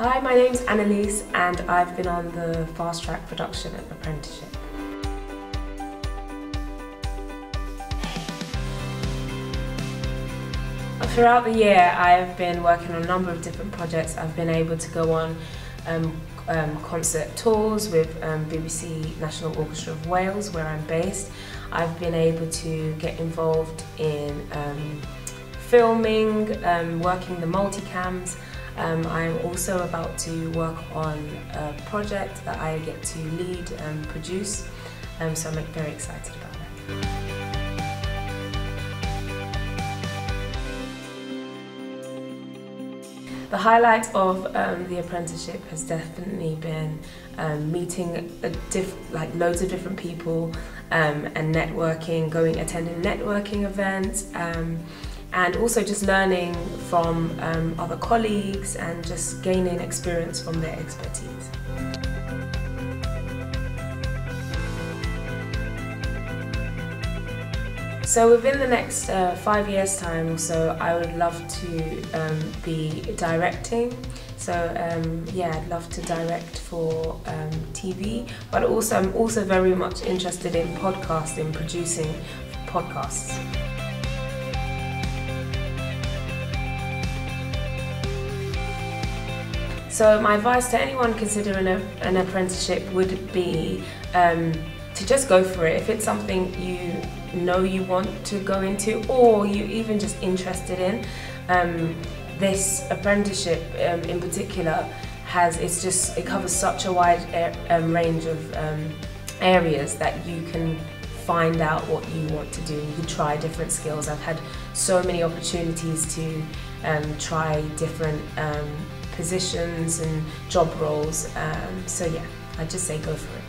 Hi, my name's Annalise and I've been on the fast track production of apprenticeship. Throughout the year I've been working on a number of different projects. I've been able to go on concert tours with BBC National Orchestra of Wales, where I'm based. I've been able to get involved in filming, working the multicams. I'm also about to work on a project that I get to lead and produce, so I'm very excited about that. The highlight of the apprenticeship has definitely been meeting loads of different people and networking, attending networking events, and also just learning from other colleagues and just gaining experience from their expertise. So within the next 5 years' time or so, I would love to be directing. So yeah, I'd love to direct for TV, but also I'm also very much interested in podcasting, producing podcasts. So my advice to anyone considering an apprenticeship would be to just go for it. If it's something you know you want to go into, or you're even just interested in, this apprenticeship in particular it covers such a wide range of areas that you can find out what you want to do. You can try different skills. I've had so many opportunities to try different positions and job roles, so yeah, I'd just say go for it.